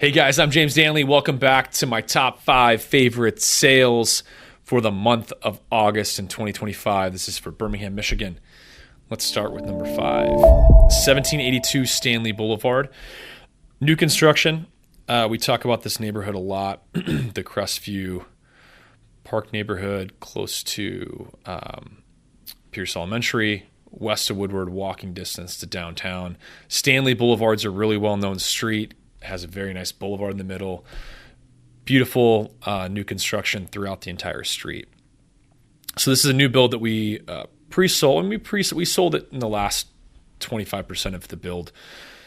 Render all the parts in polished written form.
Hey guys, I'm James Danley. Welcome back to my top 5 favorite sales for the month of August in 2025. This is for Birmingham, Michigan. Let's start with number 5. 1782 Stanley Boulevard. New construction. We talk about this neighborhood a lot. The Crestview Park neighborhood, close to Pierce Elementary, west of Woodward, walking distance to downtown. Stanley Boulevard's a really well-known street. Has a very nice boulevard in the middle. Beautiful new construction throughout the entire street. So this is a new build that we pre-sold, and we sold it in the last 25% of the build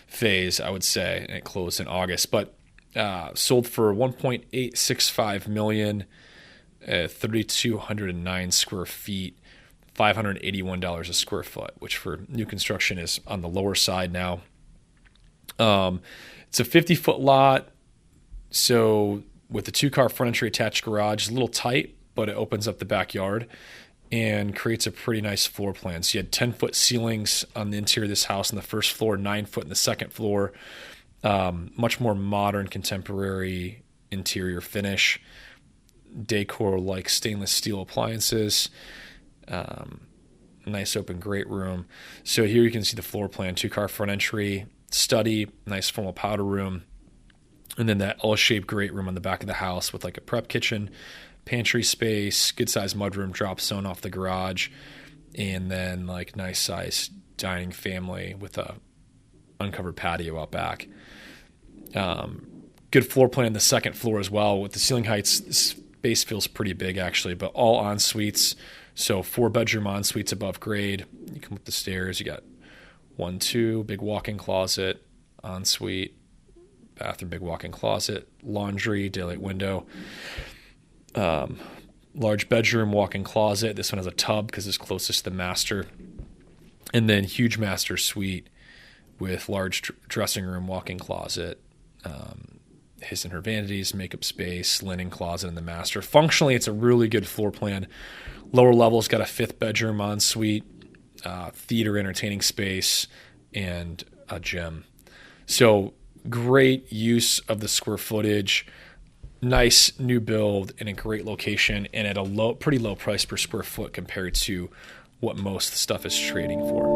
phase, I would say, and it closed in August. But sold for $1.865 million, 3,209 square feet, $581 a square foot, which for new construction is on the lower side now. It's a 50-foot lot, so with the 2-car front entry attached garage, it's a little tight, but it opens up the backyard and creates a pretty nice floor plan. So you had 10-foot ceilings on the interior of this house on the first floor, 9-foot in the second floor. Much more modern, contemporary interior finish, decor like stainless steel appliances, nice open great room. So here you can see the floor plan, 2-car front entry, study, nice formal powder room, and then that L-shaped great room on the back of the house with like a prep kitchen, pantry space, good sized mudroom drop zone off the garage, and then like nice sized dining family with a uncovered patio out back. Good floor plan in the second floor as well. With the ceiling heights, this space feels pretty big actually, but all en suites. So 4-bedroom en suites above grade. You come up the stairs, you got 1, 2, big walk-in closet, ensuite, bathroom, big walk-in closet, laundry, daylight window, large bedroom, walk-in closet. This one has a tub because it's closest to the master. And then huge master suite with large dressing room, walk-in closet, his and her vanities, makeup space, linen closet in the master. Functionally, it's a really good floor plan. Lower level's got a 5th bedroom ensuite, theater entertaining space, and a gym. So great use of the square footage, nice new build in a great location, and at a pretty low price per square foot compared to what most stuff is trading for.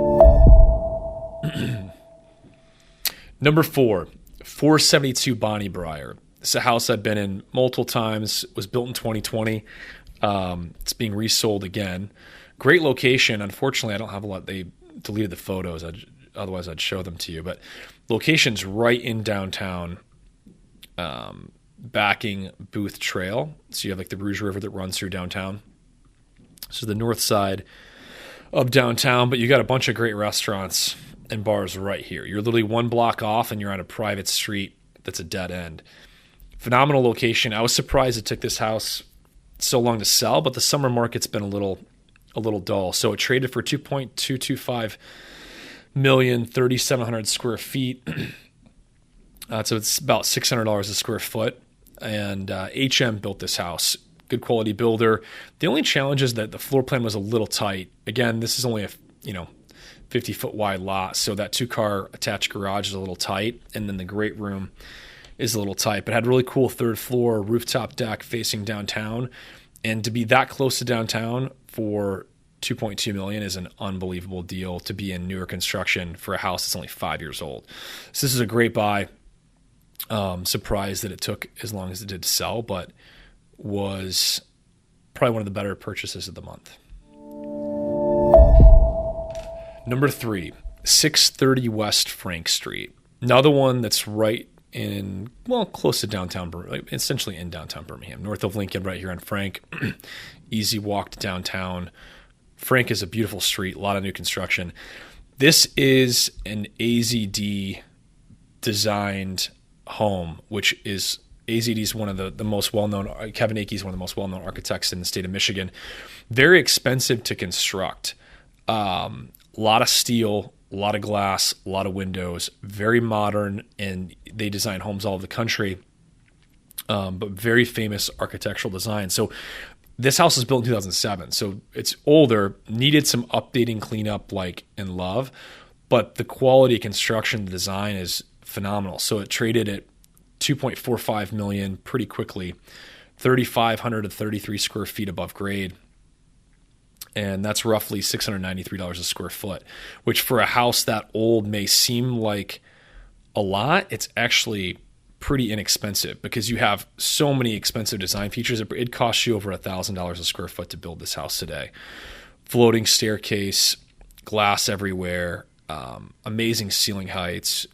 Number 4, 472 Bonnie Briar. This is a house I've been in multiple times. It was built in 2020. It's being resold again. Great location. Unfortunately, I don't have a lot. They deleted the photos. Otherwise, I'd show them to you. But location's right in downtown, backing Booth Trail. So you have like the Rouge River that runs through downtown. So the north side of downtown, but you got a bunch of great restaurants and bars right here. You're literally 1 block off, and you're on a private street that's a dead end. Phenomenal location. I was surprised it took this house so long to sell, but the summer market's been a little dull. So it traded for $2.225 million, 3,700 square feet. So it's about $600 a square foot. And HM built this house. Good quality builder. The only challenge is that the floor plan was a little tight. Again, this is only a 50-foot wide lot, so that 2-car attached garage is a little tight, and then the great room is a little tight. But it had really cool 3rd floor rooftop deck facing downtown. And to be that close to downtown for $2.2 million is an unbelievable deal to be in newer construction for a house that's only 5 years old. So this is a great buy. Surprised that it took as long as it did to sell, but was probably one of the better purchases of the month. Number 3, 630 West Frank Street. Another one that's right in, close to downtown, essentially in downtown Birmingham, north of Lincoln, right here on Frank. Easy walk to downtown. Frank is a beautiful street, a lot of new construction. This is an AZD designed home, which is AZD is one of the most well-known, Kevin Akey is one of the most well-known architects in the state of Michigan. Very expensive to construct. A lot of steel, a lot of glass, a lot of windows, very modern, and they design homes all over the country, but very famous architectural design. So this house was built in 2007, so it's older, needed some updating, cleanup, like in love, but the quality of construction, the design is phenomenal. So it traded at $2.45 million pretty quickly, 3,500 to 33 square feet above grade. And that's roughly $693 a square foot, which for a house that old may seem like a lot. It's actually pretty inexpensive because you have so many expensive design features. It costs you over $1,000 a square foot to build this house today. Floating staircase, glass everywhere, amazing ceiling heights.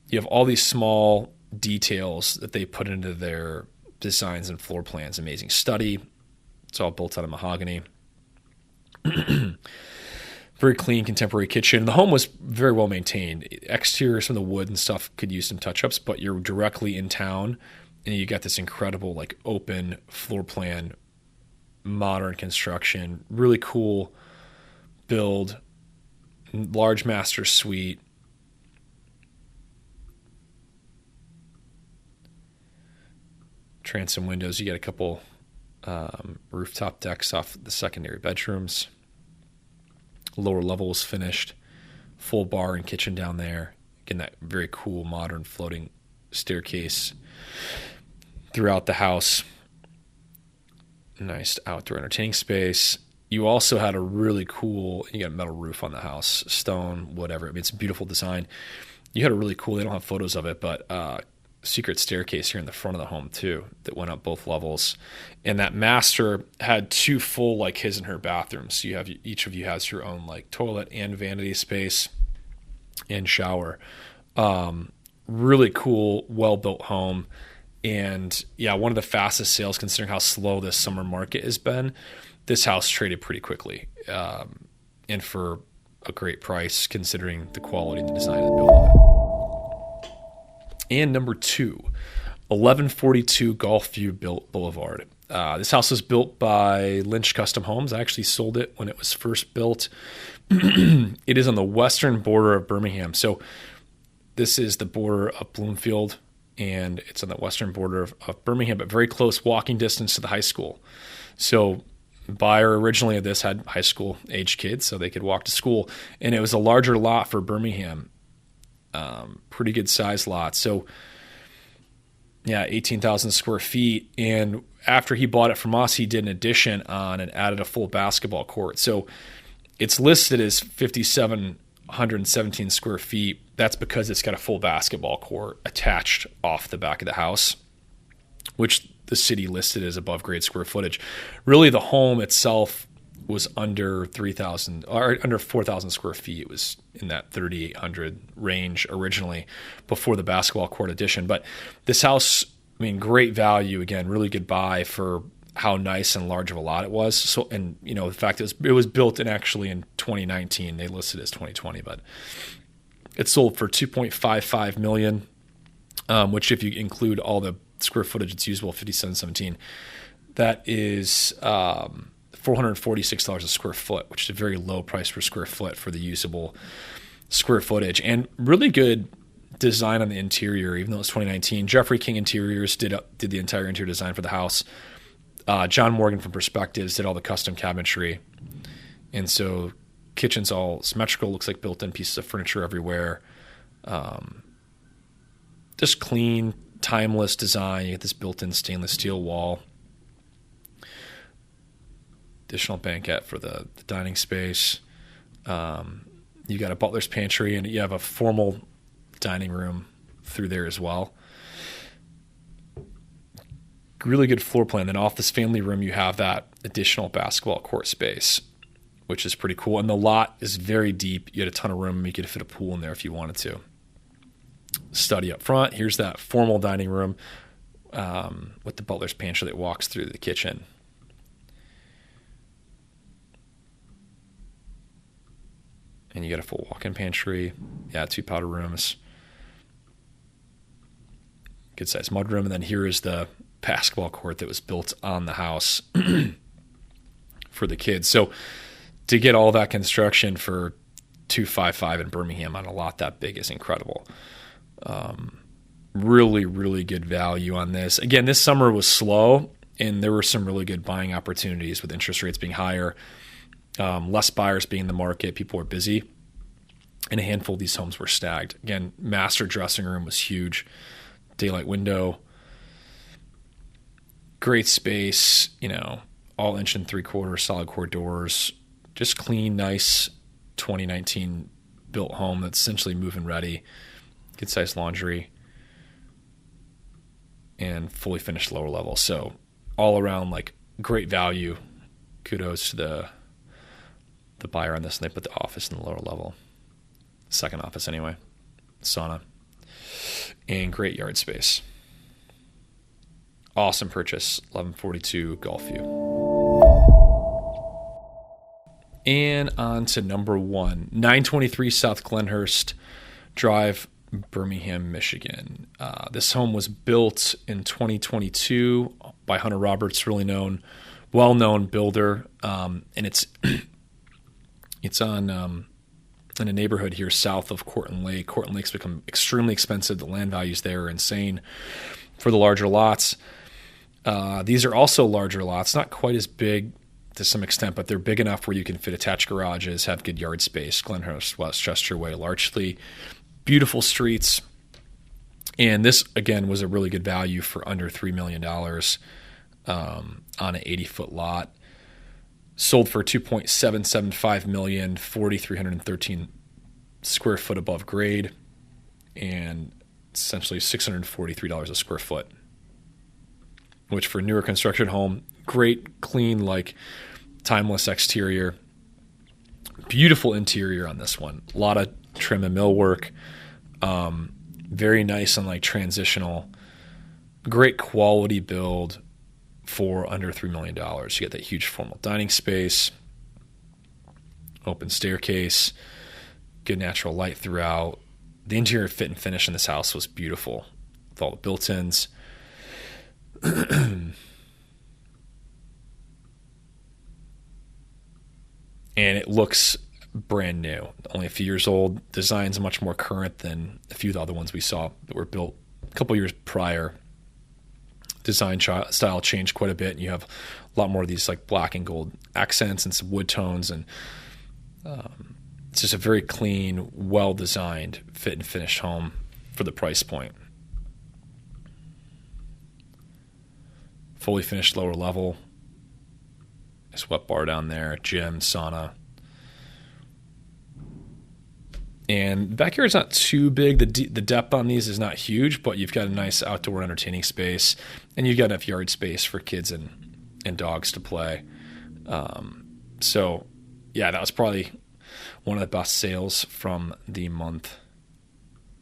You have all these small details that they put into their designs and floor plans. Amazing study. It's all built out of mahogany. Very clean, contemporary kitchen. The home was very well maintained. Exterior, some of the wood and stuff could use some touch-ups, but you're directly in town, and you got this incredible, like, open floor plan, modern construction, really cool build, large master suite. Transom windows. You got a couple rooftop decks off the secondary bedrooms. Lower level was finished. Full bar and kitchen down there. Again, that very cool modern floating staircase throughout the house. Nice outdoor entertaining space. You also had a really cool, you got a metal roof on the house, stone, whatever. I mean, it's a beautiful design. You had a really cool, they don't have photos of it, but secret staircase here in the front of the home too that went up both levels. And that master had two full, like, his and her bathrooms. So you have, each of you has your own, like, toilet and vanity space and shower. Really cool, well-built home. And yeah, one of the fastest sales considering how slow this summer market has been. This house traded pretty quickly, and for a great price considering the quality and the design of the build of it. And number 2, 1142 Gulfview Boulevard. This house was built by Lynch Custom Homes. I actually sold it when it was first built. It is on the western border of Birmingham. So this is the border of Bloomfield, and it's on the western border of Birmingham, but very close walking distance to the high school. So buyer originally of this had high school age kids, so they could walk to school. And it was a larger lot for Birmingham. Pretty good size lot. So yeah, 18,000 square feet. And after he bought it from us, he did an addition on and added a full basketball court. So it's listed as 5,717 square feet. That's because it's got a full basketball court attached off the back of the house, which the city listed as above grade square footage. Really, the home itself was under 3,000 or under 4,000 square feet. It was in that 3,800 range originally before the basketball court addition. But this house, I mean, great value. Again, really good buy for how nice and large of a lot it was. So, and you know, the fact it was built in 2019. They listed it as 2020, but it sold for $2.55 million, which if you include all the square footage it's usable, 5,717, that is $446 a square foot, which is a very low price per square foot for the usable square footage. And really good design on the interior, even though it's 2019. Jeffrey King Interiors did the entire interior design for the house. John Morgan from Perspectives did all the custom cabinetry. And so kitchen's all symmetrical, looks like built-in pieces of furniture everywhere. Just clean, timeless design. You get this built-in stainless steel wall. Additional banquette for the dining space. You got a butler's pantry, and you have a formal dining room through there as well. Really good floor plan. Then off this family room, you have that additional basketball court space, which is pretty cool. And the lot is very deep. You had a ton of room. You could fit a pool in there if you wanted to. Study up front. Here's that formal dining room with the butler's pantry that walks through the kitchen. And you got a full walk-in pantry. Yeah, 2 powder rooms. Good-sized mudroom. And then here is the basketball court that was built on the house for the kids. So to get all that construction for $255 in Birmingham on a lot that big is incredible. Really, really good value on this. Again, this summer was slow, and there were some really good buying opportunities with interest rates being higher. Less buyers being in the market, people were busy, and a handful of these homes were snagged. Again, master dressing room was huge, daylight window, great space, all 1.75" solid core doors, just clean, nice 2019 built home that's essentially move-in ready, good sized laundry, and fully finished lower level. So all around, like, great value. Kudos to the buyer on this, and they put the office in the lower level, second office anyway, sauna, and great yard space. Awesome purchase, 1142 Gulfview. And on to number 1, 923 South Glenhurst Drive, Birmingham, Michigan. This home was built in 2022 by Hunter Roberts, well-known builder, and it's on in a neighborhood here south of Cortland Lake. Cortland Lake's become extremely expensive. The land values there are insane for the larger lots. These are also larger lots, not quite as big to some extent, but they're big enough where you can fit attached garages, have good yard space. Glenhurst, Westchester Way, largely beautiful streets. And this, again, was a really good value for under $3 million on an 80-foot lot. Sold for $2.775 million, 4,313 square foot above grade, and essentially $643 a square foot, which for a newer construction home, great, clean, like timeless exterior, beautiful interior on this one. A lot of trim and millwork, very nice and like transitional, great quality build for under $3 million. You get that huge formal dining space, open staircase, good natural light throughout. The interior fit and finish in this house was beautiful with all the built-ins. And it looks brand new, only a few years old. Design's much more current than a few of the other ones we saw that were built a couple years prior. Design style changed quite a bit, and you have a lot more of these like black and gold accents and some wood tones, and it's just a very clean, well-designed, fit and finished home for the price point. Fully finished lower level. Nice wet bar down there, gym, sauna. And backyard's not too big. The depth on these is not huge, but you've got a nice outdoor entertaining space, and you've got enough yard space for kids and dogs to play. So, yeah, that was probably one of the best sales from the month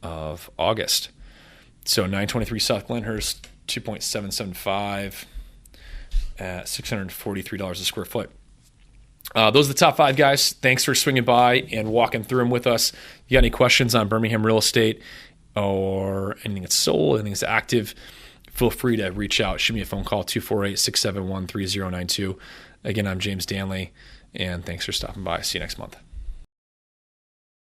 of August. So 923 South Glenhurst, 2.775 at $643 a square foot. Those are the top 5 guys. Thanks for swinging by and walking through them with us. You got any questions on Birmingham real estate or anything that's sold, anything that's active, feel free to reach out. Shoot me a phone call, 248-671-3092. Again, I'm James Danley, and thanks for stopping by. See you next month.